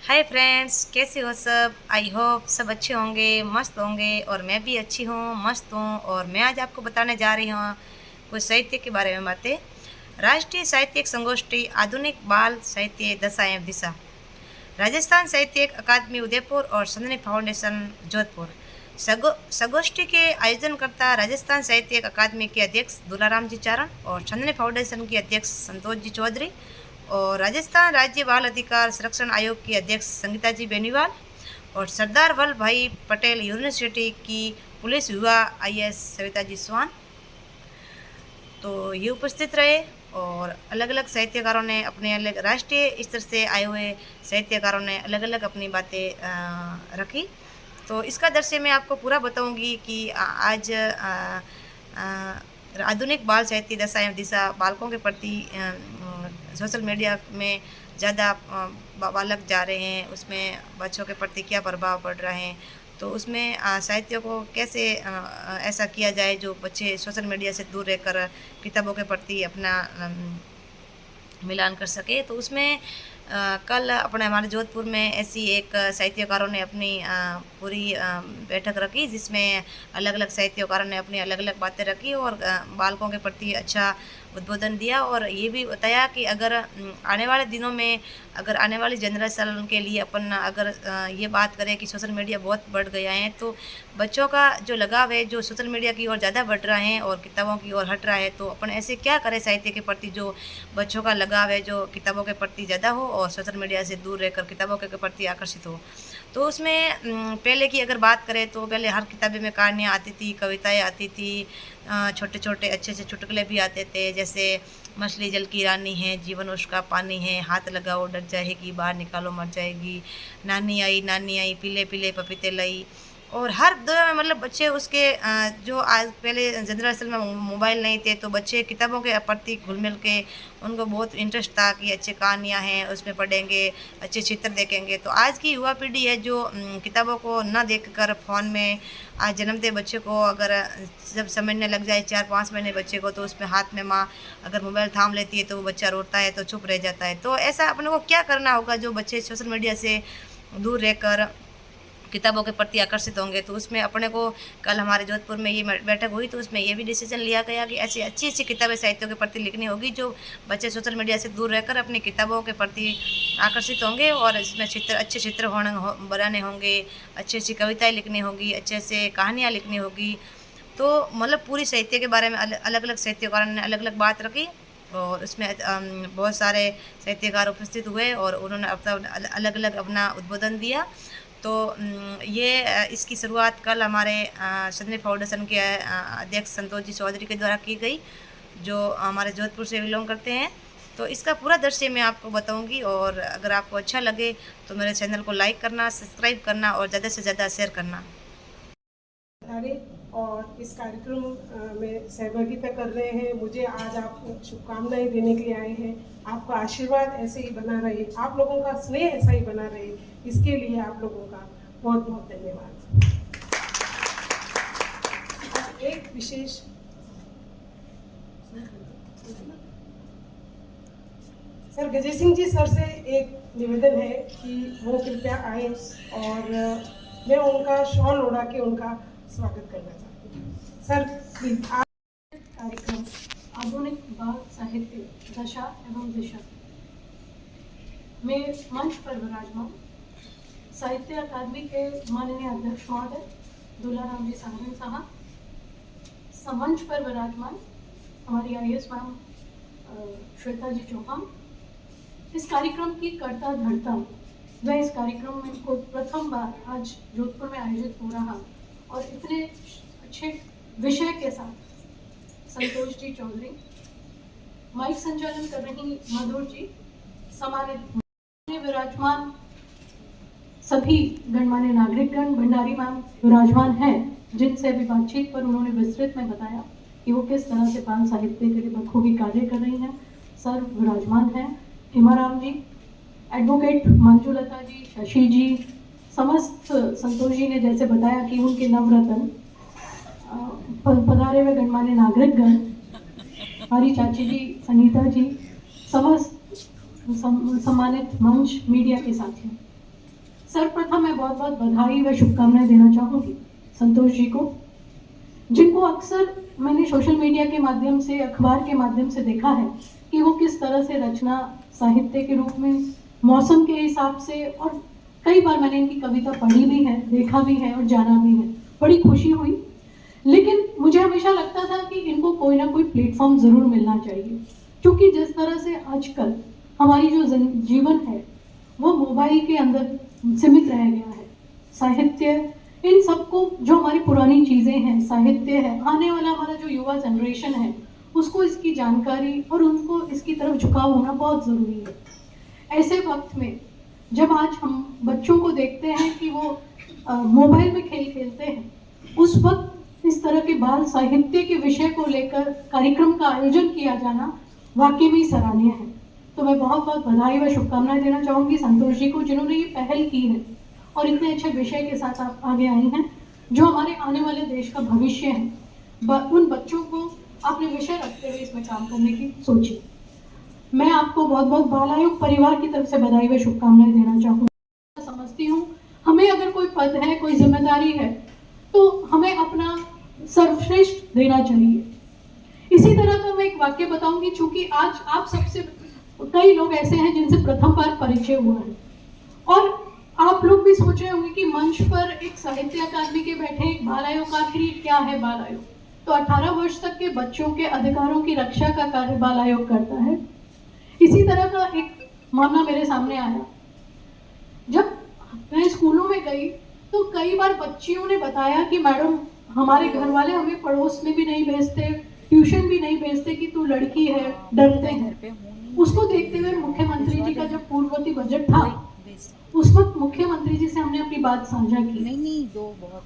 Hi friends, कैसे हो सब। आई होप सब अच्छे होंगे, मस्त होंगे। और मैं भी अच्छी हूँ, मस्त हूँ। और मैं आज आपको बताने जा रही हूँ कुछ साहित्य के बारे में बातें। राष्ट्रीय साहित्यिक संगोष्ठी आधुनिक बाल साहित्य दशा एवं दिशा, राजस्थान साहित्यिक अकादमी उदयपुर और संदनी फाउंडेशन जोधपुर। संगोष्ठी के आयोजनकर्ता राजस्थान साहित्यिक अकादमी के अध्यक्ष दुलाराम जी चारण और संदनी फाउंडेशन के अध्यक्ष संतोष जी चौधरी और राजस्थान राज्य बाल अधिकार संरक्षण आयोग की अध्यक्ष संगीता जी बेनीवाल और सरदार वल्लभ भाई पटेल यूनिवर्सिटी की पुलिस युवा IAS सविता जी स्वान तो ये उपस्थित रहे। और अलग अलग साहित्यकारों ने अपने अलग राष्ट्रीय स्तर से आए हुए साहित्यकारों ने अलग अलग अपनी बातें रखी। तो इसका दृश्य मैं आपको पूरा बताऊंगी कि आज आधुनिक बाल साहित्य दशा एवं दिशा बालकों के प्रति सोशल मीडिया में ज़्यादा बालक जा रहे हैं, उसमें बच्चों के प्रति क्या प्रभाव पड़ रहे हैं। तो उसमें साहित्य को कैसे ऐसा किया जाए जो बच्चे सोशल मीडिया से दूर रहकर किताबों के प्रति अपना मिलान कर सके। तो उसमें कल अपने हमारे जोधपुर में ऐसी एक साहित्यकारों ने अपनी पूरी बैठक रखी, जिसमें अलग अलग साहित्यकारों ने अपनी अलग अलग बातें रखी और बालकों के प्रति अच्छा उद्बोधन दिया। और ये भी बताया कि अगर आने वाले दिनों में अगर आने वाली जनरेशन के लिए अपन अगर ये बात करें कि सोशल मीडिया बहुत बढ़ गया है, तो बच्चों का जो लगाव है जो सोशल मीडिया की ओर ज़्यादा बढ़ रहा है और किताबों की ओर हट रहा है, तो अपन ऐसे क्या करें साहित्य के प्रति जो बच्चों का लगाव है जो किताबों के प्रति ज़्यादा हो और सोशल मीडिया से दूर रहकर किताबों के प्रति आकर्षित हो। तो उसमें पहले की अगर बात करें तो पहले हर किताबें में कहानियाँ आती थी, कविताएँ आती थी, छोटे छोटे अच्छे अच्छे चुटकुले भी आते थे, जैसे मछली जल की रानी है, जीवन उसका पानी है, हाथ लगाओ डर जाएगी, बाहर निकालो मर जाएगी, नानी आई पीले पीले पपीते लाई। और हर दौर में मतलब बच्चे उसके जो आज पहले जनरेशन में मोबाइल नहीं थे, तो बच्चे किताबों के प्रति घुल मिल के उनको बहुत इंटरेस्ट था कि अच्छी कहानियाँ हैं उसमें पढ़ेंगे, अच्छे चित्र देखेंगे। तो आज की युवा पीढ़ी है जो किताबों को न देखकर फ़ोन में आज जन्मते बच्चे को अगर जब समझने लग जाए 4-5 महीने बच्चे को, तो उसमें हाथ में माँ अगर मोबाइल थाम लेती है तो वो बच्चा रोता है तो चुप रह जाता है। तो ऐसा अपने को क्या करना होगा जो बच्चे सोशल मीडिया से दूर रहकर किताबों के प्रति आकर्षित होंगे। तो उसमें अपने को कल हमारे जोधपुर में ये बैठक हुई, तो उसमें ये भी डिसीजन लिया गया कि ऐसी अच्छी अच्छी किताबें साहित्यों के प्रति लिखनी होगी जो बच्चे सोशल मीडिया से दूर रहकर अपनी किताबों के प्रति आकर्षित होंगे। और इसमें अच्छे चित्र बनाने होंगे, अच्छी अच्छी कविताएँ लिखनी होगी, अच्छे से कहानियाँ लिखनी होगी। तो मतलब पूरी साहित्य के बारे में अलग अलग साहित्यकारों ने अलग अलग बात रखी और उसमें बहुत सारे साहित्यकार उपस्थित हुए और उन्होंने अपना अलग अलग अपना उद्बोधन दिया। तो ये इसकी शुरुआत कल हमारे संदनी फाउंडेशन के अध्यक्ष संतोष जी चौधरी के द्वारा की गई, जो हमारे जोधपुर से बिलोंग करते हैं। तो इसका पूरा दृश्य मैं आपको बताऊंगी और अगर आपको अच्छा लगे तो मेरे चैनल को लाइक करना, सब्सक्राइब करना और ज़्यादा से ज़्यादा शेयर करना। और इस कार्यक्रम में सहभागिता कर रहे हैं। मुझे आज आप शुभकामनाएं देने के लिए आए हैं। आपका आशीर्वाद ऐसे ही बना रहे, आप लोगों का स्नेह ऐसा ही बना रहे, इसके लिए आप लोगों का बहुत बहुत धन्यवाद। एक विशेष सर गजय सिंह जी सर से एक निवेदन है कि वो कृपया आए और मैं उनका शॉल ओढ़ा के उनका स्वागत करना चाहती हूँ। Sir please. कार्यक्रम आधुनिक बाल साहित्य दशा एवं दिशा में मंच पर विराजमान साहित्य अकादमी के माननीय अध्यक्ष महोदय दुलाराम जी चारण साहब, समंच पर विराजमान हमारी IAS मैम श्वेता जी चौहान, इस कार्यक्रम की कर्ता धर्ता, मैं इस कार्यक्रम में को प्रथम बार आज जोधपुर में आयोजित हो रहा और इतने अच्छे विषय के साथ संतोष जी चौधरी, माइक संचालन कर रही मधुर जी, सम्मानित विराजमान सभी गणमान्य नागरिकगण, भंडारी मैम विराजमान हैं, जिनसे अभी बातचीत पर उन्होंने विस्तृत में बताया कि वो किस तरह से बाल साहित्य के लिए बखूबी कार्य कर रही हैं। सर विराजमान हैं, हिमाराम जी, एडवोकेट मंजुलता जी, शशि जी, समस्त संतोष जी ने जैसे बताया कि उनके नवरत्न पधारे हुए गणमान्य नागरिकगण, हमारी चाची जी, संगीता जी, समस्त सम्मानित मंच मीडिया के साथियों, सर्वप्रथम मैं बहुत बहुत बधाई व शुभकामनाएं देना चाहूँगी संतोष जी को, जिनको अक्सर मैंने सोशल मीडिया के माध्यम से, अखबार के माध्यम से देखा है कि वो किस तरह से रचना साहित्य के रूप में, मौसम के हिसाब से, और कई बार मैंने इनकी कविता पढ़ी भी है, देखा भी है और जाना भी है। बड़ी खुशी हुई, लेकिन मुझे हमेशा लगता था कि इनको कोई ना कोई प्लेटफॉर्म ज़रूर मिलना चाहिए, क्योंकि जिस तरह से आजकल हमारी जो जीवन है वो मोबाइल के अंदर सीमित रह गया है। साहित्य, इन सबको, जो हमारी पुरानी चीज़ें हैं, साहित्य है, आने वाला हमारा जो युवा जनरेशन है उसको इसकी जानकारी और उनको इसकी तरफ झुकाव होना बहुत ज़रूरी है। ऐसे वक्त में जब आज हम बच्चों को देखते हैं कि वो मोबाइल में खेल खेलते हैं, उस वक्त इस तरह के बाल साहित्य के विषय को लेकर कार्यक्रम का आयोजन किया जाना वाकई में सराहनीय है। तो मैं बहुत बहुत बधाई व शुभकामनाएं देना चाहूँगी संतोष जी को, जिन्होंने ये पहल की है और इतने अच्छे विषय के साथ आप आगे आई हैं, जो हमारे आने वाले देश का भविष्य है। उन बच्चों को आपने विषय रखते हुए इसमें काम करने की सोची। मैं आपको बहुत बहुत बाल आयोग परिवार की तरफ से बधाई व शुभकामनाएं देना चाहूँगी। समझती हूँ हमें अगर कोई पद है, कोई जिम्मेदारी है, तो हमें अपना सर्वश्रेष्ठ देना चाहिए। इसी तरह का मैं एक वाक्य बताऊंगी, चूंकि आज आप सबसे कई लोग ऐसे हैं जिनसे प्रथम बार परिचय हुआ है, और आप लोग भी सोच रहे होंगे कि मंच पर एक साहित्य अकादमी के बैठे एक बाल आयोग, आखिर क्या है बाल आयोग? तो 18 वर्ष तक के बच्चों के अधिकारों की रक्षा का कार्य बाल आयोग करता है। इसी तरह का एक मामला मेरे सामने आया। जब मैं स्कूलों में गई तो कई बार बच्चियों ने बताया कि मैडम, हमारे घर वाले हमें पड़ोस में भी नहीं भेजते, ट्यूशन भी नहीं भेजते कि तू लड़की है, डरते हैं। उसको देखते हुए मुख्यमंत्री जी का जब पूर्ववर्ती बजट था, उस वक्त मुख्यमंत्री जी से हमने अपनी बात साझा की,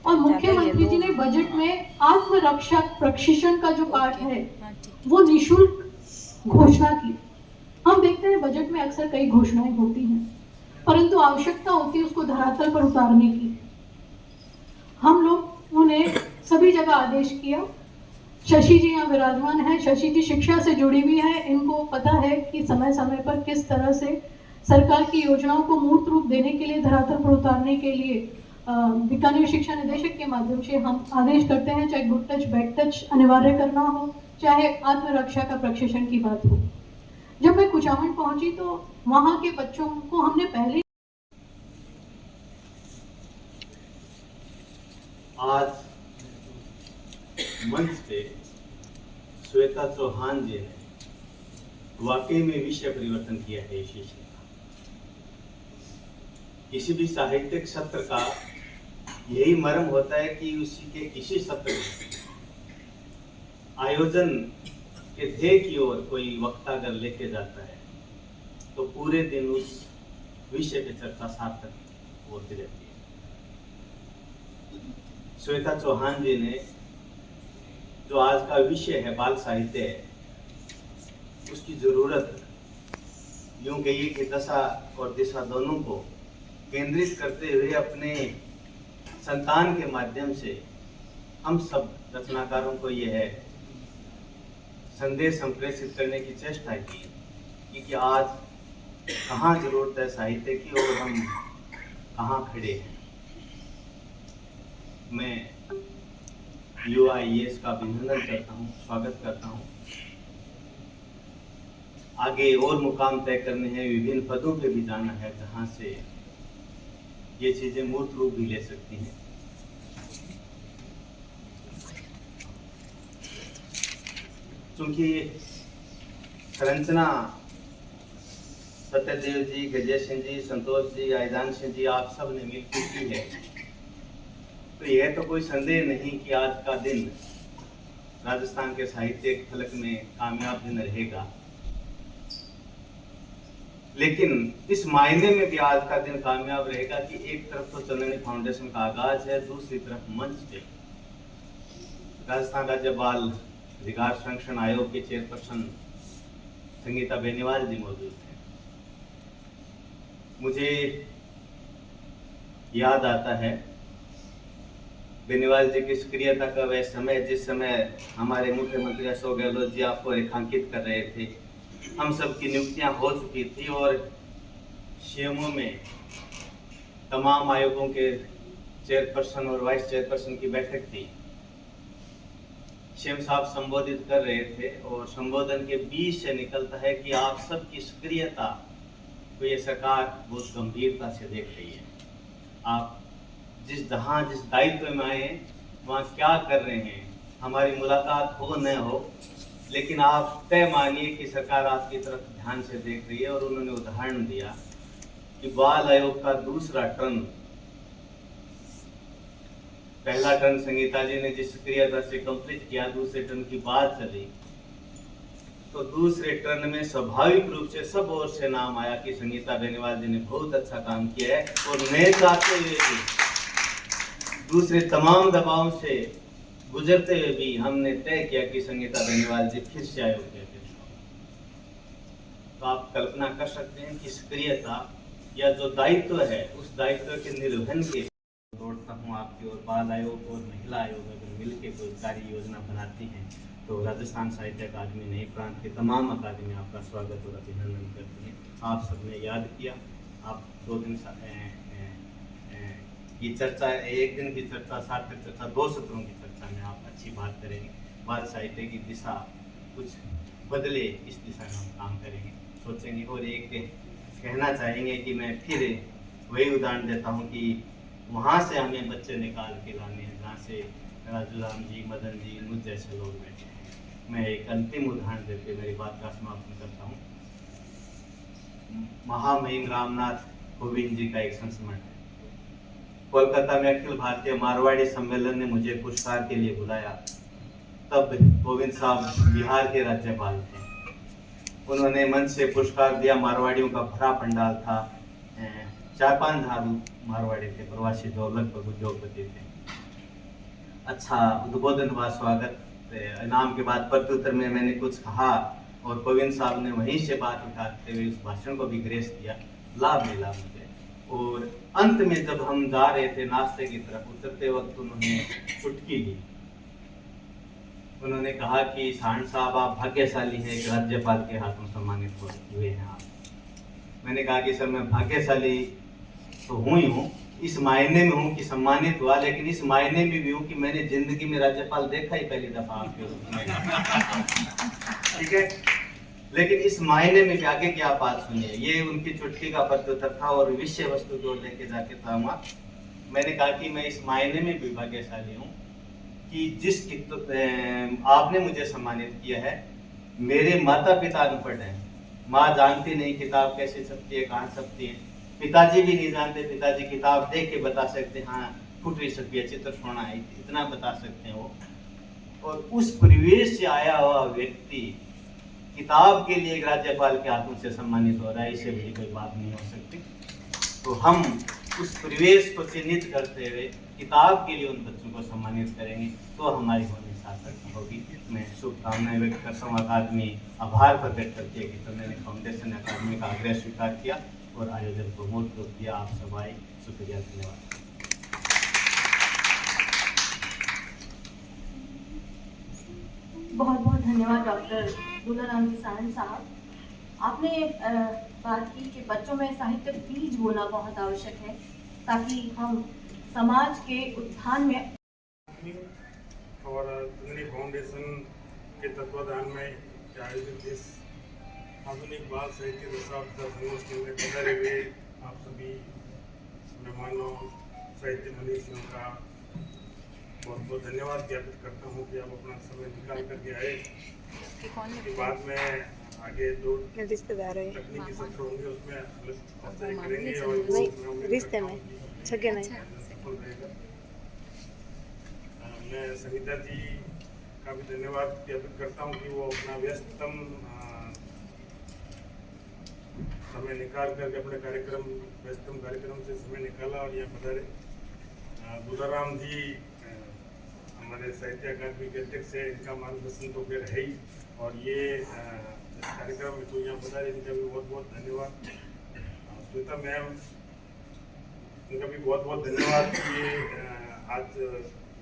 और मुख्यमंत्री जी ने बजट में आत्मरक्षा प्रशिक्षण का जो पार्ट है वो निःशुल्क घोषणा की। हम देखते हैं बजट में अक्सर कई घोषणाएं होती हैं, परंतु आवश्यकता होती है उसको धरातल पर उतारने की। हम लोग उन्हें सभी जगह आदेश किया। शशि जी यहाँ विराजमान है, शशि जी शिक्षा से जुड़ी हुई है, इनको पता है कि समय समय पर किस तरह से सरकार की योजनाओं को मूर्त रूप देने के लिए, धरातल पर उतारने के लिए बीकानेर शिक्षा निदेशक के माध्यम से हम आदेश करते हैं, चाहे गुड टच बैड टच अनिवार्य करना हो, चाहे आत्मरक्षा का प्रशिक्षण की बात हो। जब मैं कुचामन पहुंची तो वहां के बच्चों को हमने पहले आज मंच पे श्वेता चौहान जी ने वाकई में विषय परिवर्तन किया है इस विषय का। किसी भी साहित्यिक सत्र का यही मर्म होता है कि उसी के किसी सत्र में आयोजन के ध्येय की ओर कोई वक्ता अगर लेके जाता है तो पूरे दिन उस विषय की चर्चा सार्थक होती रहती है। श्वेता चौहान जी ने जो आज का विषय है बाल साहित्य है, उसकी जरूरत यूं कहिए कि दशा और दिशा दोनों को केंद्रित करते हुए अपने संतान के माध्यम से हम सब रचनाकारों को यह है संदेश संप्रेषित करने की चेष्टा की कि आज कहाँ जरूरत है साहित्य की और हम कहाँ खड़े हैं। मैं युवा IAS का अभिनंदन करता हूँ, स्वागत करता हूँ। आगे और मुकाम तय करने हैं, विभिन्न पदों पे भी जाना है जहाँ से ये चीजें मूर्त रूप भी ले सकती हैं। क्योंकि संरचना सत्यदेव जी, गजय सिंह जी, संतोष जी, आयदान सिंह जी, आप सब ने मिलकर की है, तो यह तो कोई संदेह नहीं कि आज का दिन राजस्थान के साहित्यिक फलक में कामयाब दिन रहेगा। लेकिन इस मायने में भी आज का दिन कामयाब रहेगा कि एक तरफ तो चंदनी फाउंडेशन का आगाज है, दूसरी तरफ मंच पे राजस्थान राज्य बाल अधिकार संरक्षण आयोग के चेयरपर्सन संगीता बेनीवाल जी मौजूद हैं। मुझे याद आता है बेनीवाल जी की सक्रियता का वह समय जिस समय हमारे मुख्यमंत्री अशोक गहलोत जी आपको रेखांकित कर रहे थे। हम सब की नियुक्तियां हो चुकी थी और CMO में तमाम आयोगों के चेयरपर्सन और वाइस चेयरपर्सन की बैठक थी। सीएम साहब संबोधित कर रहे थे और संबोधन के बीच से निकलता है कि आप सबकी सक्रियता को ये सरकार बहुत गंभीरता से देख रही है। आप जिस दायित्व में आए वहाँ क्या कर रहे हैं, हमारी मुलाकात हो न हो, लेकिन आप तय मानिए कि सरकार आपकी तरफ ध्यान से देख रही है। और उन्होंने उदाहरण दिया कि बाल आयोग का दूसरा टर्न, पहला टर्न संगीता जी ने जिस सक्रियता से कंप्लीट किया, दूसरे टर्न की बात चली तो दूसरे टर्न में स्वाभाविक रूप से सब ओर से नाम आया कि संगीता बेनीवाल जी ने बहुत अच्छा काम किया है। और मैं चाहते हुए भी, दूसरे तमाम दबाव से गुजरते हुए भी, हमने तय किया कि संगीता बेनीवाल जी फिर से आयोग के अध्यक्ष होंगे। तो आप कल्पना कर सकते हैं कि सक्रियता या जो दायित्व है, उस दायित्व के निर्वहन के दौड़ता हूँ आपकी ओर। बाल आयोग और महिला आयोग अगर मिलकर कोई कार्य योजना बनाती हैं तो राजस्थान साहित्य अकादमी नई प्रांत के तमाम अकादमी आपका स्वागत और अभिनंदन करती हैं। आप सबने याद किया, आप 2 दिन की चर्चा, 1 दिन की चर्चा, सार्थक चर्चा, 2 सत्रों की चर्चा में आप अच्छी बात करेंगे। बाल साहित्य की दिशा कुछ बदले, इस दिशा में हम काम करेंगे, सोचेंगे। और एक कहना चाहेंगे कि मैं फिर वही उदाहरण देता हूँ कि वहाँ से हमें बच्चे निकाल के लाने हैं जहाँ से राजू राम जी, मदन जी, मुझ जैसे लोग बैठे हैं। मैं एक अंतिम उदाहरण देते मेरी बात का समापन करता हूँ। महामहिम रामनाथ कोविंद जी का एक संस्मरण है। कोलकाता में अखिल भारतीय मारवाड़ी सम्मेलन ने मुझे पुरस्कार के लिए बुलाया। तब कोविंद साहब बिहार के राज्यपाल थे। उन्होंने मंच से पुरस्कार दिया। मारवाड़ियों का भरा पंडाल था, 4-5 हजार मारवाड़ी थे, प्रवासी जो लगभग उद्योगपति थे। अच्छा उद्बोधन हुआ, स्वागत, इनाम के बाद प्रत्युत्तर में मैंने कुछ कहा और कोविंद साहब ने वहीं से बात उठाते हुए उस भाषण को भी ग्रेस दिया। लाभ मिला मुझे। और अंत में जब हम जा रहे थे नाश्ते की तरफ, उतरते वक्त उन्होंने चुटकी ली। उन्होंने कहा कि साहन साहब आप भाग्यशाली हैं, एक राज्यपाल के हाथों सम्मानित हुए हैं आप। मैंने कहा कि सर मैं भाग्यशाली तो हूँ ही हूँ, इस मायने में हूँ कि सम्मानित हुआ, लेकिन इस मायने में भी हूँ कि मैंने जिंदगी में राज्यपाल देखा ही पहली दफा आपके रूप में। ठीक है, लेकिन इस मायने में भी आगे की आप बात सुनिए। ये उनकी चुटकी का प्रत्युत्तर था और विषय वस्तु जो लेके जाके था वहाँ मैंने कहा कि मैं इस मायने में भी भाग्यशाली हूँ कि जिस आपने मुझे सम्मानित किया है। मेरे माता पिता अनपढ़ हैं, माँ जानती नहीं किताब कैसे छपती है, कहाँ छपती है, पिताजी भी नहीं जानते। पिताजी किताब देख के बता सकते हैं, हाँ फुट रही सकती है, चित्र सोना है, इतना बता सकते हैं वो। और उस परिवेश से आया हुआ व्यक्ति किताब के लिए एक राज्यपाल के हाथों से सम्मानित हो रहा है, इससे बड़ी कोई बात नहीं हो सकती। तो हम उस परिवेश को चिन्हित करते हुए किताब के लिए उन बच्चों को सम्मानित करेंगे तो हमारी होनी सार्थक होगी। मैं शुभकामनाएं व्यक्त करता हूँ। अकादमी आभार प्रकट करती है कि तो मैंने फाउंडेशन अकादमी का आग्रह स्वीकार किया और आयोजन को मूर्त रूप दिया। आप सब आए, शुक्रिया, धन्यवाद। बहुत बहुत धन्यवाद डॉक्टर दुलाराम जी साहन साहब। आपने बात की कि बच्चों में साहित्य बीज बोना बहुत आवश्यक है ताकि हम समाज के उत्थान में और दुगनी फाउंडेशन के तत्वाधान में आयोजित इस आधुनिक बाल साहित्य दशाब्दी संगोष्ठी में पधारे हुए आप सभी मेहमानों, साहित्य मनीषियों का बहुत बहुत धन्यवाद ज्ञापित करता हूँ कि आप अपना समय निकाल करके आए। इसके बाद में आगे 2 रिश्तेदार है, तकनीकी सत्र होंगे, उसमें चर्चा करेंगे और रिश्ते में छगे नहीं सफल रहेगा। मैं संगीता जी का भी धन्यवाद ज्ञापित करता हूँ कि वो अपना व्यस्ततम समय निकाल करके अपने व्यस्ततम कार्यक्रम से समय निकाला और यहाँ पधारे। दुलाराम जी हमारे साहित्य अकादमी के अध्यक्ष है, इनका मार्गदर्शन तो फिर है ही, और ये इस कार्यक्रम में तो यहाँ पधारे, इनका भी बहुत बहुत धन्यवाद। श्वेता मैम, इनका भी बहुत बहुत धन्यवाद कि ये आज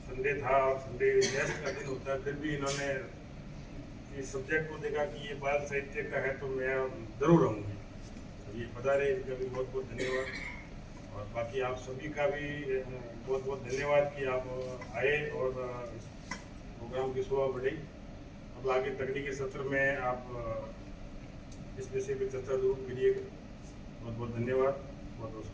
संडे था और संडे रेस्ट का दिन होता है, फिर भी इन्होंने इस सब्जेक्ट को देखा कि ये बाल साहित्य का है तो मैं ज़रूर आऊँगी। ये पधारे, इनका भी बहुत बहुत धन्यवाद। और बाकी आप सभी का भी बहुत बहुत धन्यवाद कि आप आए और इस प्रोग्राम की शोभा बढ़ी। अब आगे तकनीकी सत्र में आप इस विषय पर चर्चा जरूर करिएगा। बहुत बहुत धन्यवाद। बहुत बहुत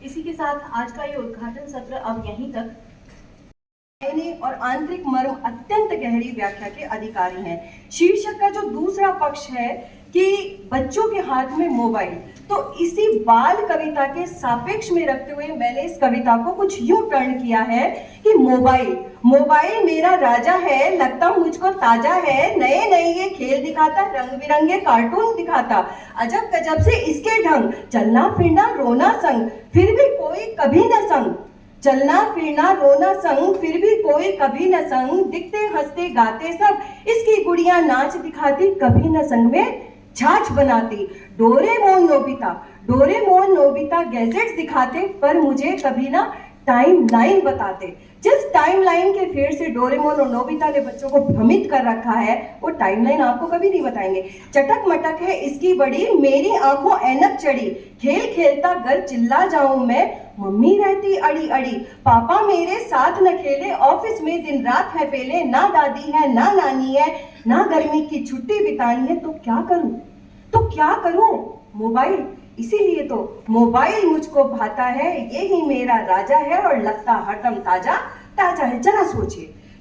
इसी के साथ आज का ये उद्घाटन सत्र अब यहीं तक। और आंतरिक मर्म अत्यंत गहरी व्याख्या के अधिकारी हैं। शीर्षक का जो दूसरा पक्ष है कि बच्चों के हाथ में मोबाइल, तो इसी बाल कविता के सापेक्ष में रखते हुए मैंने इस कविता को कुछ यूं टर्न किया है कि मोबाइल मेरा राजा है, लगता मुझको ताजा है, नए नए ये खेल दिखाता, रंग बिरंगे कार्टून दिखाता, अजब गजब से इसके ढंग, चलना फिरना रोना संग, फिर भी कोई कभी न संग, चलना फिरना रोना संग, फिर भी कोई कभी न संग, दिखते हंसते गाते सब, इसकी गुड़िया नाच दिखाती, कभी न संग में छाछ बनाती, डोरेमोन नोबिता गैजेट्स दिखाते, पर मुझे कभी ना टाइम लाइन बताते। जिस टाइम लाइन के फेर से डोरेमोन और नोबिता ने बच्चों को भ्रमित कर रखा है, वो टाइम लाइन आपको कभी नहीं बताएंगे। चटक मटक है इसकी बड़ी, मेरी आंखों ऐनक चढ़ी, खेल खेलता घर चिल्ला जाऊं मैं, मम्मी रहती अड़ी अड़ी, पापा मेरे साथ न खेले, ऑफिस में दिन रात है पेले, ना दादी है ना नानी है, ना गर्मी की छुट्टी बितानी है, तो क्या करूं मोबाइल, इसीलिए तो मोबाइल मुझको भाता है, यही मेरा राजा है और लगता हरदम ताजा है।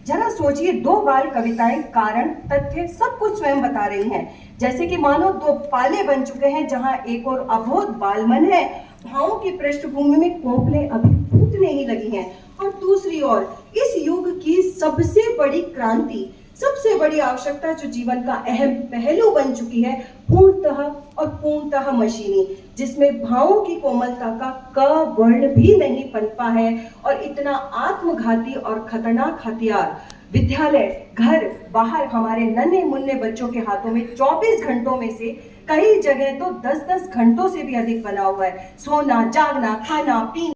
जरा सोचिए दो बाल कविताएं कारण तथ्य सब कुछ स्वयं बता रही हैं, जैसे कि मानो दो पाले बन चुके हैं जहां एक और अबोध बालमन है, भावों की पृष्ठभूमि में कोपले अभी फूटने ही लगी हैं, और दूसरी ओर इस युग की सबसे बड़ी क्रांति, सबसे बड़ी आवश्यकता जो जीवन का अहम पहलू बन चुकी है, पूर्णतः मशीनी, जिसमें भावों की कोमलता का क वर्ण भी नहीं पनपा है, और इतना आत्मघाती और खतरनाक हथियार विद्यालय, घर, बाहर हमारे नन्हे मुन्ने बच्चों के हाथों में 24 घंटों में से कई जगह तो 10-10 घंटों से भी अधिक बना हुआ है। सोना, जागना, खाना, पीना,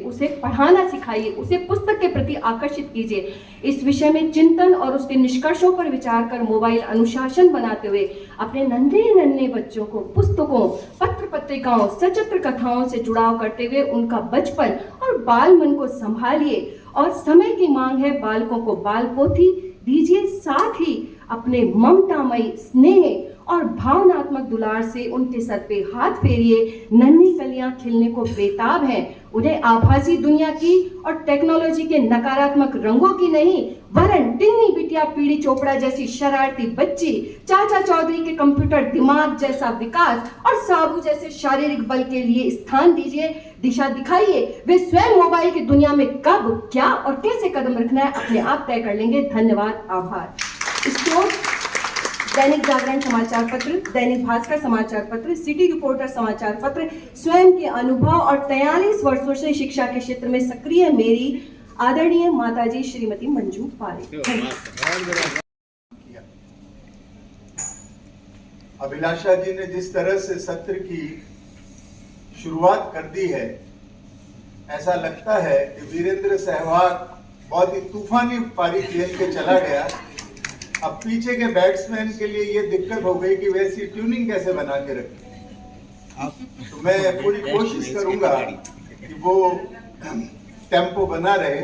उसे पढ़ाना सिखाइए, उसे पुस्तक के प्रति आकर्षित कीजिए। इस विषय में चिंतन और उसके निष्कर्षों पर विचार कर मोबाइल अनुशासन बनाते हुए अपने नन्हे बच्चों को पुस्तकों, पत्र पत्रिकाओं, सचित्र कथाओं से जुड़ाव करते हुए उनका बचपन और बाल मन को संभालिए, और समय की मांग है बालकों को बाल पोथी दीजिए, साथ ही अपने ममतामयी स्नेह और भावनात्मक दुलार से उनके सर पे हाथ फेरिए। नन्ही कलियां खिलने को बेताब हैं, उन्हें आभासी दुनिया की और टेक्नोलॉजी के नकारात्मक रंगों की नहीं, वरन टिन्नी बिटिया पीड़ी चोपड़ा जैसी शरारती बच्ची, चाचा चौधरी के कंप्यूटर दिमाग जैसा विकास और साबू जैसे शारीरिक बल के लिए स्थान दीजिए। दिशा दिखाइए, वे स्वयं मोबाइल की दुनिया में कब, क्या और कैसे कदम रखना है अपने आप तय कर लेंगे। धन्यवाद, आभार। दैनिक जागरण समाचार पत्र, दैनिक भास्कर समाचार पत्र, सिटी रिपोर्टर समाचार पत्र, स्वयं के अनुभव और 43 वर्षों से शिक्षा के क्षेत्र में सक्रिय मेरी आदरणीय माताजी श्रीमती मंजू पारे। अभिलाषा जी ने जिस तरह से सत्र की शुरुआत कर दी है, ऐसा लगता है कि वीरेंद्र सहवाग बहुत ही तूफानी पारी खेल के चला गया। अब पीछे के बैट्समैन के लिए ये दिक्कत हो गई कि वैसी ट्यूनिंग कैसे बना के रखें। तो मैं पूरी कोशिश करूंगा कि वो टेम्पो बना रहे।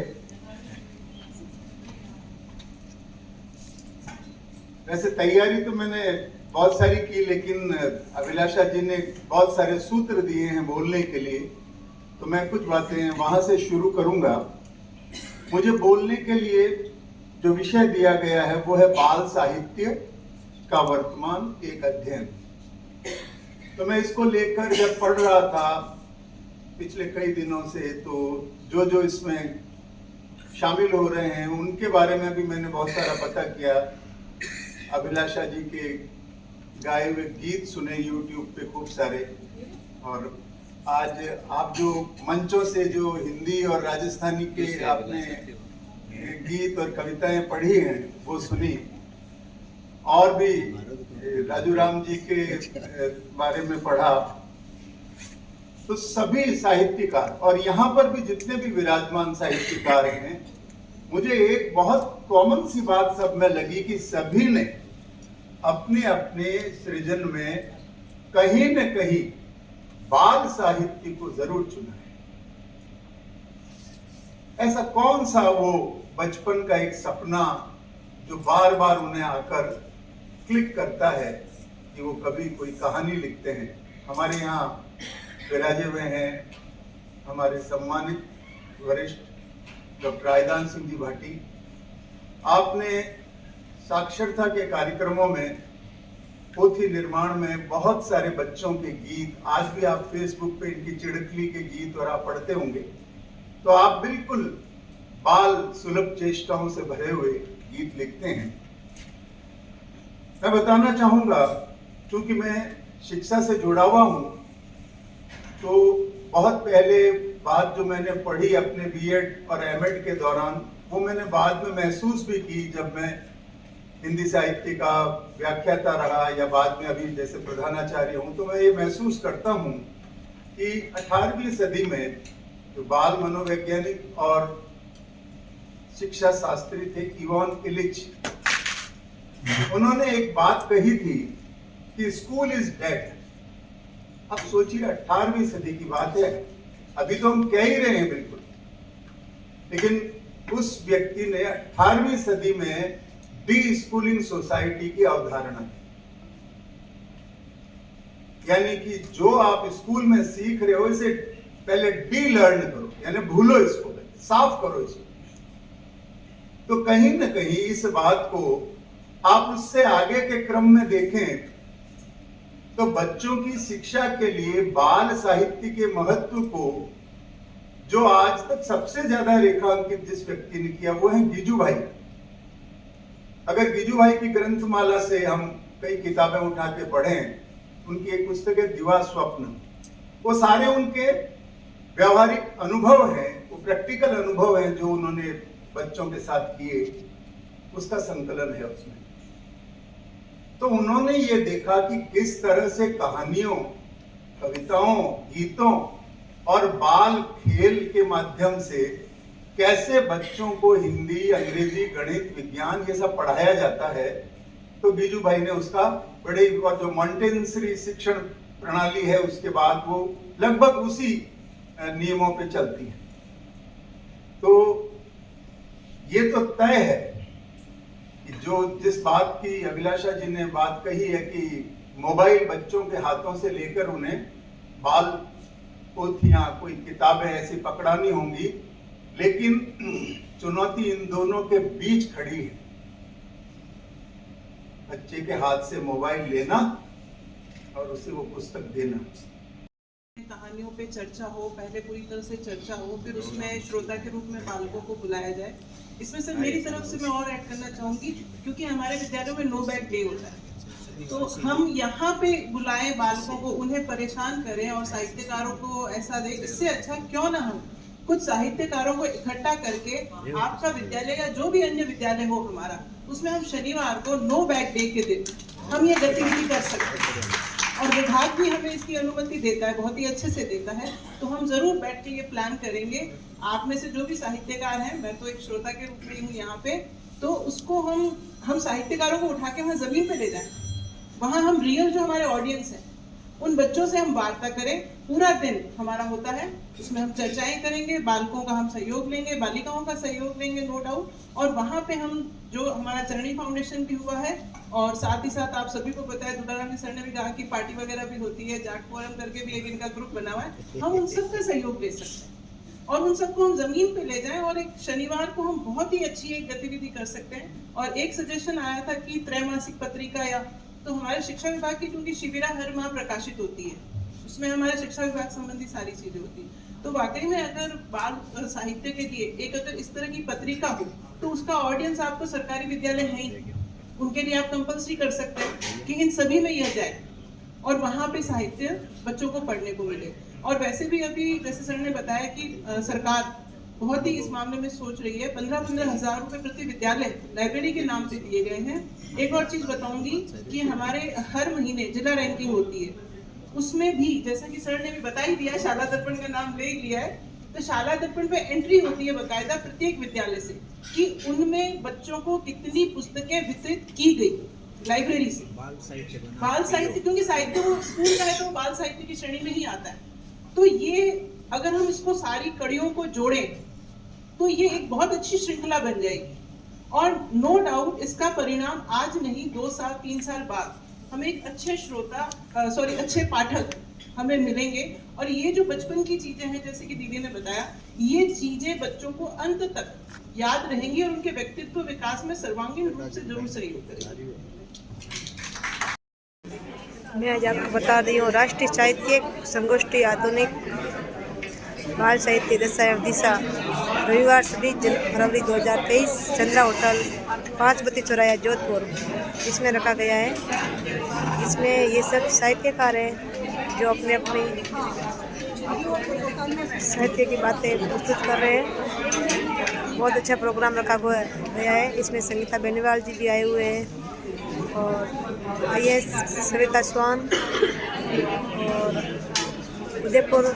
वैसे तैयारी तो मैंने बहुत सारी की, लेकिन अभिलाषा जी ने बहुत सारे सूत्र दिए हैं बोलने के लिए, तो मैं कुछ बातें वहां से शुरू करूंगा। मुझे बोलने के लिए जो विषय दिया गया है वो है बाल साहित्य का वर्तमान एक अध्ययन। तो मैं इसको लेकर जब पढ़ रहा था पिछले कई दिनों से, तो जो इसमें शामिल हो रहे हैं उनके बारे में भी मैंने बहुत सारा पता किया। अभिलाषा जी के गाए हुए गीत सुने YouTube पे खूब सारे, और आज आप जो मंचों से जो हिंदी और राजस्थानी के आपने गीत और कविताएं पढ़ी हैं वो सुनी, और भी राजू राम जी के बारे में पढ़ा। तो सभी साहित्यकार और यहाँ पर भी जितने भी विराजमान साहित्यकार हैं, मुझे एक बहुत कॉमन सी बात सब में लगी कि सभी ने अपने अपने सृजन में कहीं न कहीं बाल साहित्य को जरूर चुना है। ऐसा कौन सा वो बचपन का एक सपना जो बार बार उन्हें आकर क्लिक करता है कि वो कभी कोई कहानी लिखते हैं। हमारे यहाँ विराजे हुए हैं हमारे सम्मानित वरिष्ठ डॉक्टर आयदान सिंह जी भाटी। आपने साक्षरता के कार्यक्रमों में, पोथी निर्माण में बहुत सारे बच्चों के गीत, आज भी आप फेसबुक पे इनकी चिड़कली के गीत और आप पढ़ते होंगे, तो आप बिल्कुल बाल सुलभ चेष्टाओं से भरे हुए गीत लिखते हैं। मैं बताना चाहूंगा, क्योंकि मैं शिक्षा से जुड़ा हुआ हूं, तो बहुत पहले बात जो मैंने पढ़ी अपने बीएड और एमएड के दौरान, वो मैंने बाद में महसूस भी की जब मैं हिंदी साहित्य का व्याख्याता रहा या बाद में अभी जैसे प्रधानाचार्य हूं, तो मैं ये महसूस करता हूं कि 18वीं सदी में जो बाल मनोवैज्ञानिक और शिक्षा शास्त्री थे इवान इलिच, उन्होंने एक बात कही थी कि स्कूल इज डेड। अब सोचिए 18वीं सदी की बात है, अभी तो हम कह ही रहे हैं बिल्कुल, लेकिन उस व्यक्ति ने 18वीं सदी में डी स्कूलिंग सोसाइटी की अवधारणा दी। यानी कि जो आप स्कूल में सीख रहे हो इसे पहले डी लर्न करो, यानी भूलो इसको, साफ करो इसको। तो कहीं ना कहीं इस बात को आप उससे आगे के क्रम में देखें तो बच्चों की शिक्षा के लिए बाल साहित्य के महत्व को जो आज तक सबसे ज्यादा रेखांकित जिस व्यक्ति ने किया वो है गिजू भाई। अगर गिजू भाई की ग्रंथमाला से हम कई किताबें उठा के पढ़ें, उनकी एक पुस्तक है दिवा स्वप्न, वो सारे उनके व्यावहारिक अनुभव हैं, वो प्रैक्टिकल अनुभव हैं जो उन्होंने बच्चों के साथ किए, उसका संकलन है उसमें। तो उन्होंने ये देखा कि किस तरह से कहानियों, कविताओं, गीतों और बाल खेल के माध्यम से कैसे बच्चों को हिंदी, अंग्रेजी, गणित, विज्ञान ये सब पढ़ाया जाता है। तो गिजू भाई ने उसका बड़े, और जो मॉन्टेसरी शिक्षण प्रणाली है उसके बाद वो लगभग उसी नियमों पे चलती है। तो ये तो तय है कि जो जिस बात की अभिलाषा जी ने बात कही है कि मोबाइल बच्चों के हाथों से लेकर उन्हें बाल पोथियां, कोई किताबें ऐसी पकड़ानी होंगी, लेकिन चुनौती इन दोनों के बीच खड़ी है। बच्चे के हाथ से मोबाइल लेना और उसे वो पुस्तक देना। कहानियों पे चर्चा हो, पहले पूरी तरह से चर्चा हो, फिर उसमें श्रोता के रूप में बालकों को बुलाया जाए। इसमें सर मेरी तरफ से मैं और ऐड करना चाहूंगी, क्योंकि हमारे विद्यालयों में नो बैग डे होता है, तो हम यहाँ पे बुलाएं बालकों को, उन्हें परेशान करें और साहित्यकारों को ऐसा दें। इससे अच्छा क्यों ना हम कुछ साहित्यकारों को इकट्ठा करके आपका विद्यालय या जो भी अन्य विद्यालय हो हमारा, उसमें हम शनिवार को नो बैग डे के दिन हम ये गतिविधि कर सकते हैं। और विभाग भी हमें इसकी अनुमति देता है, बहुत ही अच्छे से देता है। तो हम जरूर बैठ के ये प्लान करेंगे। आप में से जो भी साहित्यकार हैं, मैं तो एक श्रोता के रूप में हूँ यहाँ पे, तो उसको हम साहित्यकारों को उठा के वहाँ जमीन पे ले जाएं। वहाँ हम रियल जो हमारे ऑडियंस है उन बच्चों से हम वार्ता करें। पूरा दिन हमारा होता है, उसमें हम चर्चाएं करेंगे, बालकों का हम सहयोग लेंगे, बालिकाओं का सहयोग लेंगे नो डाउट। और वहाँ पे हम जो हमारा चरणी फाउंडेशन भी हुआ है, और साथ ही साथ आप सभी को पता है दुलाराम सर ने भी कहा कि पार्टी वगैरह भी होती है, जाट फोरम करके भी एक इनका ग्रुप बना हुआ है, हम उन सबका सहयोग ले सकते हैं और उन सबको हम जमीन पे ले जाएं। और एक शनिवार को हम बहुत ही अच्छी एक गतिविधि कर सकते हैं। और एक सजेशन आया था कि त्रैमासिक पत्रिका, या तो हमारे शिक्षा विभाग की क्योंकि शिविरा हर माह प्रकाशित होती है, उसमें हमारे शिक्षा विभाग संबंधी सारी चीजें होती हैं। तो वाकई में अगर बाल साहित्य के लिए एक अगर इस तरह की पत्रिका हो, तो उसका ऑडियंस आपको सरकारी विद्यालय है ही, उनके लिए आप कंपल्सरी कर सकते हैं कि इन सभी में यह जाए और वहाँ पे साहित्य बच्चों को पढ़ने को मिले। और वैसे भी अभी जैसे सर ने बताया कि सरकार बहुत ही इस मामले में सोच रही है। 15-15 हज़ार रुपए प्रति विद्यालय लाइब्रेरी के नाम पे दिए गए हैं। एक और चीज बताऊंगी कि हमारे हर महीने जिला रैंकिंग होती है, उसमें भी जैसा कि सर ने भी बता ही दिया, शाला दर्पण का नाम ले ही लिया है, तो शाला दर्पण पे एंट्री होती है बकायदा प्रत्येक विद्यालय से कि उनमें बच्चों को कितनी पुस्तकें वितरित की गई। लाइब्रेरी से। बाल साहित्य, क्योंकि साहित्य वो स्कूल का है तो वो बाल साहित्य की श्रेणी में ही आता है। तो ये अगर हम इसको सारी कड़ियों को जोड़ें तो ये एक बहुत अच्छी श्रृंखला बन जाएगी, और नो डाउट इसका परिणाम आज नहीं 2 साल 3 साल बाद हमें एक अच्छे अच्छे पाठक हमें मिलेंगे। और ये जो बचपन की चीजें हैं, जैसे कि दीदी ने बताया, ये चीजें बच्चों को अंत तक याद रहेंगी और उनके व्यक्तित्व विकास में सर्वांगीण रूप से जरूर सहयोग करेंगी। मैं आज आपको बता रही हूँ राष्ट्रीय साहित्यिक संगोष्ठी आधुनिक बाल साहित्य दशा एवं दिशा रविवार 20 फरवरी 2023 चंद्रा होटल 5 बत्ती चौराया जोधपुर इसमें रखा गया है। इसमें ये सब साहित्यकार हैं जो अपने अपनी साहित्य की बातें प्रस्तुत कर रहे हैं। बहुत अच्छा प्रोग्राम रखा गया है। इसमें संगीता बेनीवाल जी भी आए हुए हैं और IAS सविता स्वान और उदयपुर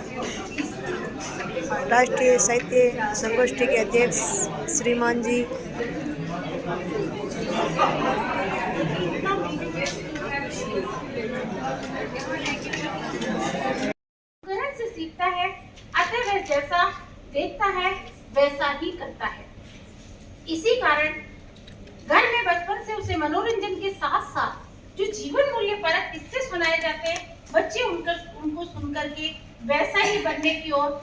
राष्ट्रीय साहित्य संगोष्ठी के अध्यक्ष श्रीमान जी। उपकरण से सीखता है, अतः वह जैसा देखता है वैसा ही करता है। इसी कारण घर में बचपन से उसे मनोरंजन के साथ साथ जो जीवन मूल्य परक किस्से सुनाए जाते हैं, बच्चे उनको सुनकर के वैसा ही बनने की ओर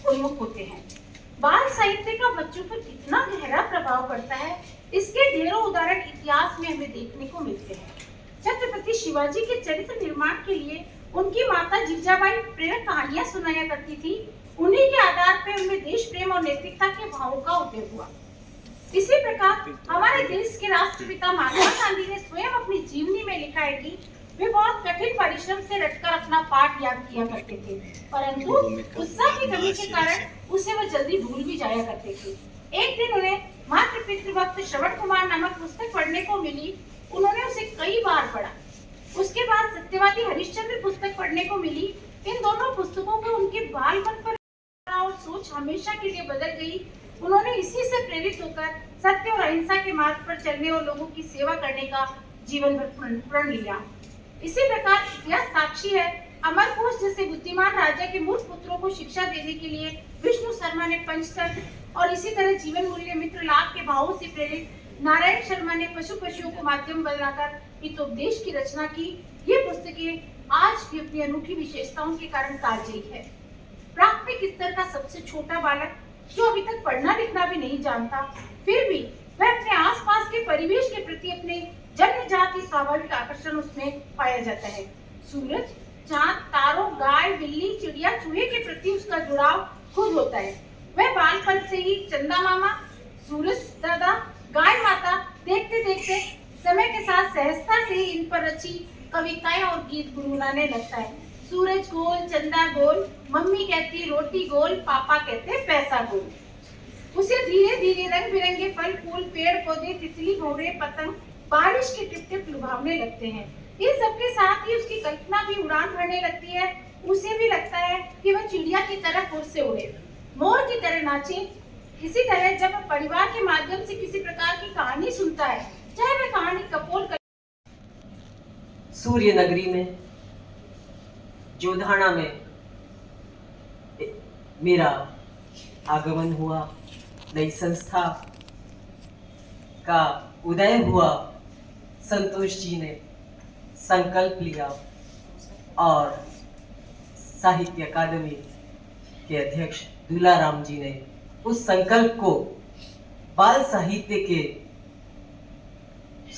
उन्मुख होते हैं। बाल साहित्य का बच्चों पर कितना गहरा प्रभाव पड़ता है, इसके ढेरों उदाहरण इतिहास में हमें देखने को मिलते हैं। छत्रपति शिवाजी के चरित्र निर्माण के लिए उनकी माता जीजाबाई प्रेरक कहानियां सुनाया करती थी। उन्हीं के आधार पर उनमें देश प्रेम और नैतिकता के भावों का उदय हुआ। इसी प्रकार हमारे देश के राष्ट्रपिता महात्मा गांधी ने स्वयं अपनी जीवनी में लिखा है कि वे बहुत कठिन परिश्रम से रटकर अपना पाठ याद किया करते थे, परंतु उत्साह की कमी के कारण उसे वह जल्दी भूल भी जाया करते थे। एक दिन उन्हें मातृ पितृभक्त श्रवण कुमार नामक पुस्तक पढ़ने को मिली। उन्होंने उसे कई बार पढ़ा। उसके बाद सत्यवादी हरिश्चंद्र पुस्तक पढ़ने को मिली। इन दोनों पुस्तकों को उनके बालपन पर और सोच हमेशा के लिए बदल गई। उन्होंने इसी से प्रेरित होकर सत्य और अहिंसा के मार्ग पर चलने और लोगों की सेवा करने का जीवन भर प्रण लिया। इसी प्रकार इतिहास साक्षी है। अमरकोश जैसे बुद्धिमान राजा के मूर्ख पुत्रों को शिक्षा देने के लिए विष्णु शर्मा ने पंचतत्व और इसी तरह जीवन मूल्य मित्र लाभ के भावों से प्रेरित नारायण शर्मा ने पशुओं को माध्यम बनाकर हितोपदेश की रचना की। ये पुस्तकें आज भी अपनी अनूठी विशेषताओं के कारण ताज़ी है। प्राथमिक स्तर का सबसे छोटा बालक जो अभी तक पढ़ना लिखना भी नहीं जानता, फिर भी वह अपने आसपास के परिवेश के प्रति अपने जन्मजात ही स्वाभाविक आकर्षण उसमें पाया जाता है। सूरज, चांद, तारों, गाय, बिल्ली, चिड़िया, चूहे के प्रति उसका जुड़ाव खुद होता है। वह बालपन से ही चंदा मामा, सूरज दादा, गाय माता देखते देखते समय के साथ सहजता से ही इन पर रची कविताएं और गीत गुनगुनाने लगता है। सूरज गोल, चंदा गोल, मम्मी कहती रोटी गोल, पापा कहते पैसा गोल। उसे धीरे धीरे रंग बिरंगे फल फूल, पेड़ पौधे, तितली, भौरे, पतंग, बारिश के टिप टिप लुभावने लगते हैं। इन सबके साथ ही उसकी कल्पना भी उड़ान भरने लगती है। उसे भी लगता है कि वह चिड़िया की तरह फुर से उड़े, मोर की तरह नाचे। इसी तरह जब वह परिवार के माध्यम से किसी प्रकार की कहानी सुनता है, चाहे वह कहानी कपोल सूर्य नगरी में जोधाना में मेरा आगमन हुआ, नई संस्था का उदय हुआ। संतोष जी ने संकल्प लिया और साहित्य अकादमी के अध्यक्ष दुलाराम जी ने उस संकल्प को बाल साहित्य के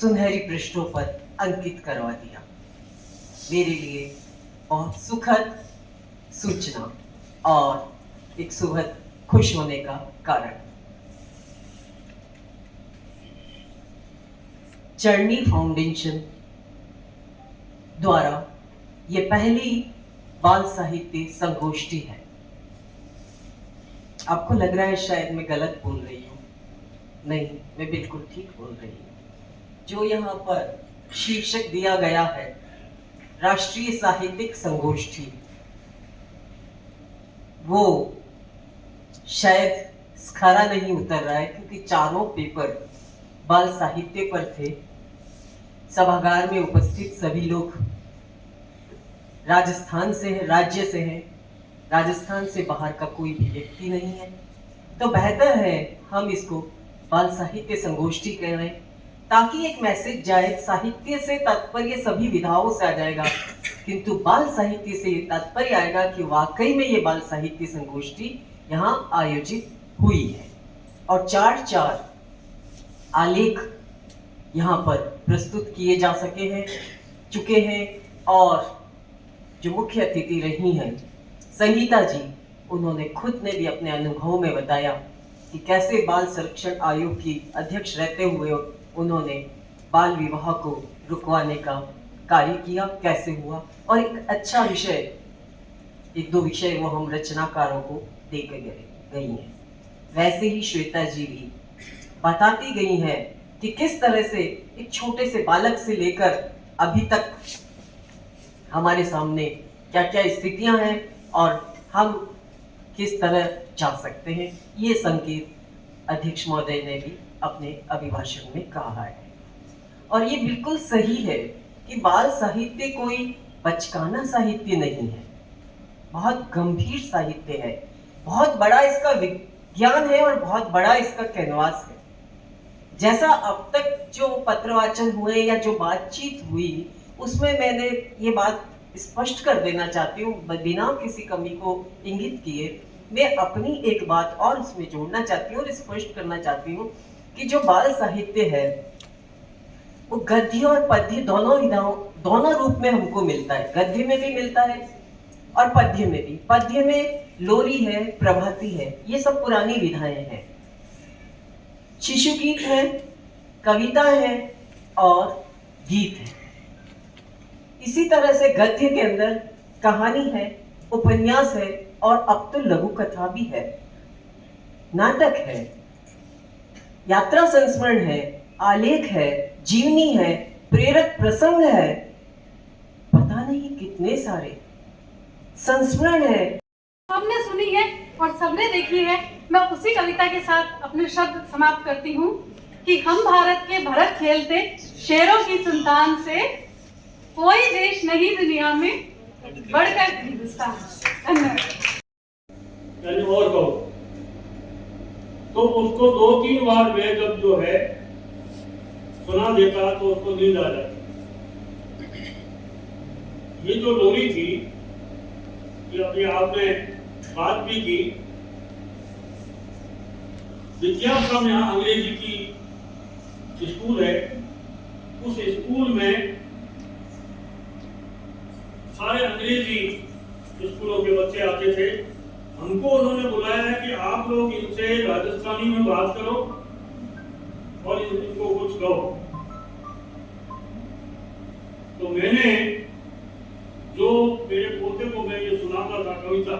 सुनहरी पृष्ठों पर अंकित करवा दिया। मेरे लिए बहुत सुखद सूचना और एक सुखद खुश होने का कारण। चरनी फाउंडेशन द्वारा ये पहली बाल साहित्य संगोष्ठी है। आपको लग रहा है शायद मैं गलत बोल रही हूँ, नहीं, मैं बिल्कुल ठीक बोल रही हूँ। जो यहाँ पर शीर्षक दिया गया है राष्ट्रीय साहित्यिक संगोष्ठी, वो शायद खरा नहीं उतर रहा है, क्योंकि चारों पेपर बाल साहित्य पर थे। सभागार में उपस्थित सभी लोग राजस्थान से हैं, राज्य से हैं, राजस्थान से बाहर का कोई भी व्यक्ति नहीं है, तो बेहतर है हम इसको बाल साहित्य संगोष्ठी कह रहे हैं, ताकि एक मैसेज जाए। साहित्य से तात्पर्य सभी विधाओं से आ जाएगा, किंतु बाल साहित्य से तात्पर्य आएगा कि वाकई में ये बाल साहित्य संगोष्ठी यहाँ आयोजित हुई है और 4 आलेख यहाँ पर प्रस्तुत किए जा चुके हैं। और जो मुख्य अतिथि रही हैं संगीता जी, उन्होंने खुद ने भी अपने अनुभव में बताया कि कैसे बाल संरक्षण आयोग की अध्यक्ष रहते हुए उन्होंने बाल विवाह को रुकवाने का कार्य किया, कैसे हुआ। और एक अच्छा विषय, 1-2 विषय वो हम रचनाकारों को देकर गई हैं। वैसे ही श्वेता जी भी बताती गई हैं कि किस तरह से एक छोटे से बालक से लेकर अभी तक हमारे सामने क्या क्या स्थितियां हैं और हम किस तरह जा सकते हैं। ये संकेत अध्यक्ष महोदय ने भी अपने अभिभाषण में कहा है और ये बिल्कुल सही है कि बाल साहित्य कोई बचकाना साहित्य नहीं है, बहुत गंभीर साहित्य है, बहुत बड़ा इसका विज्ञान है और बहुत बड़ा इसका कैनवास है। जैसा अब तक जो पत्रवाचन हुए या जो बातचीत हुई, उसमें मैंने ये बात स्पष्ट कर देना चाहती हूँ, बिना किसी कमी को इंगित किए मैं अपनी एक बात और उसमें जोड़ना चाहती हूँ और स्पष्ट करना चाहती हूँ कि जो बाल साहित्य है वो गद्य और पद्य दोनों रूप में हमको मिलता है। गद्य में भी मिलता है और पद्य में भी। पद्य में लोरी है, प्रभाती है, ये सब पुरानी विधाएं हैं। शिशु गीत है, कविता है और गीत है। इसी तरह से गद्य के अंदर कहानी है, उपन्यास है और अब तो लघु कथा भी है, नाटक है, यात्रा संस्मरण है, आलेख है, जीवनी है, प्रेरक प्रसंग है, पता नहीं कितने सारे संस्मरण है। सबने सुनी है और सबने देखी है। मैं उसी कविता के साथ अपने शब्द समाप्त करती हूँ कि हम भारत के भरत खेलते शेरों की संतान से, कोई देश नहीं दुनिया में बढ़कर हिंदुस्तान। धन्यवाद। और कहो तो उसको 2-3 बार में जब जो है सुना देता तो उसको नींद आ जाती। ये जो लोरी थी, ये अभी आपने बात भी की, विद्याश्रम यहाँ अंग्रेजी की स्कूल है, उस स्कूल में सारे अंग्रेजी स्कूलों के बच्चे आते थे। हमको उन्होंने बुलाया है कि आप लोग इनसे राजस्थानी में बात करो और इनको कुछ कहो। तो मैंने जो मेरे पोते को मैं ये सुनाता था कविता,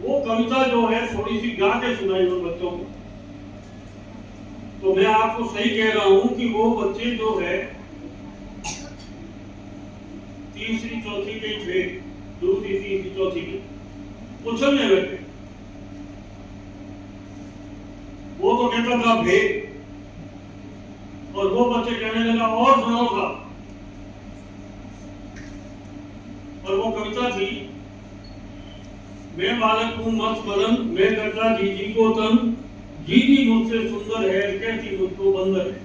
वो कविता जो है थोड़ी सी गा के सुनाई उन बच्चों को। तो मैं आपको सही कह रहा हूं कि वो बच्चे जो है 3री-4थी के थे, 2री, 3री, 4थी के उछलने लगे। वो तो कहता था भेद, और वो बच्चे कहने लगा और सुनाओ था। और वो कविता थी, मैं बालक हूँ मस्त मदन, मैं करता जीजी को तंग, जीजी मुझसे सुंदर है, कहती मुझको बंदर है।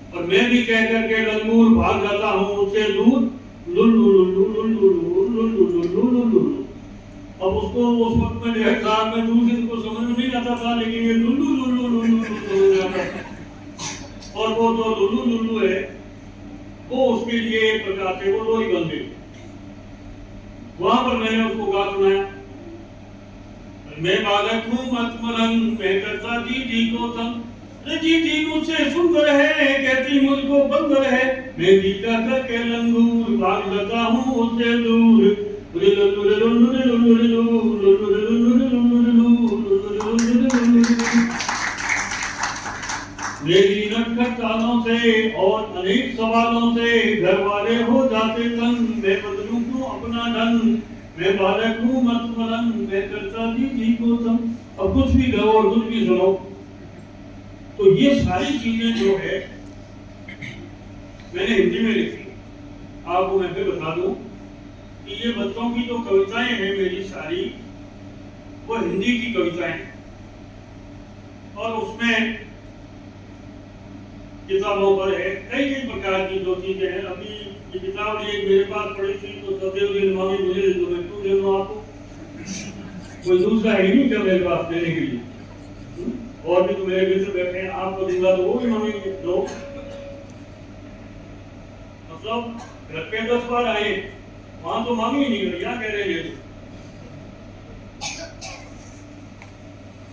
और मैं भी कह करके लंगूर भाग जाता हूँ उससे दूर, Lulu Lulu Lulu Lulu Lulu Lulu. अब उसको उस वक्त में देखता, मैं दूसरे को समझ में नहीं आता था, लेकिन ये लुल्लू लुल्लू लुल्लू लुल्लू आता था। और वो जो लुल्लू लुल्लू है, वो उसके लिए एक प्रकार से वो लोरी बन गई। वहां पर मैंने उसको गा सुनाया, मैं बालक हूँ मत मलंग, मैं करता जीजी को तंग, जीजी मुझसे सुंदर है, कहती मुझको बंदर है, मैं भी करके लंगूर भाग जाता हूँ उससे दूर। मेरी नटखट चालों से और अनेक सवालों से घर वाले हो जाते तंग, मैं बदलूं क्यों अपना ढंग, मैं बालक हूँ मत मलंग, मैं करता जीजी को तंग। अब कुछ भी गाओ और कुछ भी सुनो। तो ये सारी चीजें जो है मैंने हिंदी में लिखी। आपको मैं फिर बता दूं कि ये बच्चों की जो कविताएं हैं मेरी सारी, वो हिंदी की कविताएं हैं और उसमें किताबों पर है कई प्रकार की जो चीजें हैं। अभी ये किताब एक मेरे पास पड़ी थी तो सदैव दिन मांगे मुझे दे दो, मैं क्यों दे दूं आपको? कोई दूसरा है नहीं क्या मेरे पास देने के लिए? और भी तो मेरे मित्र बैठे हैं, आपको दूंगा तो वो भी मांगेंगे दो। मतलब घर पे 10 बार आए, वहां तो मांगी ही नहीं, यहाँ कह रहे हैं।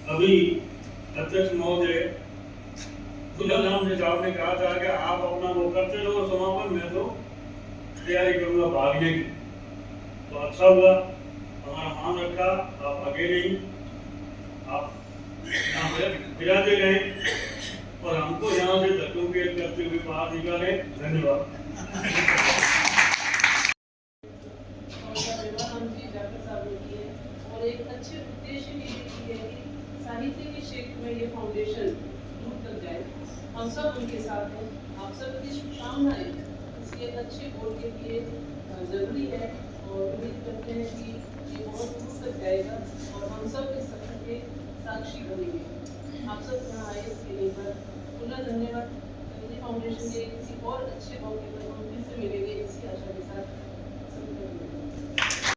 अभी अध्यक्ष महोदय दुलाराम जी साहब ने कहा था कि आप अपना वो करते रहो समापन, में तो तैयारी करूंगा भागने की। तो अच्छा हुआ, हमारा मान रखा, आप आगे नहीं, आप यहाँ बिराजे गए और हमको यहाँ से धक्कों के करते हुए बाहर निकाले। धन्यवाद। और एक अच्छे उद्देश्य के लिए है कि साहित्य के क्षेत्र में ये फाउंडेशन दूर तक जाए। हम सब उनके साथ हैं, आप सबकी शुभकामनाएं इसके अच्छे गोल के लिए जरूरी है और उम्मीद करते हैं कि ये बहुत दूर तक जाएगा और हम सब इस सफर के साक्षी बनेंगे। आप सब यहाँ आए इसके लिए पुनः धन्यवाद। कविता फाउंडेशन के किसी और अच्छे मौके पर हम फिर से मिलेंगे इसी आशा के साथ।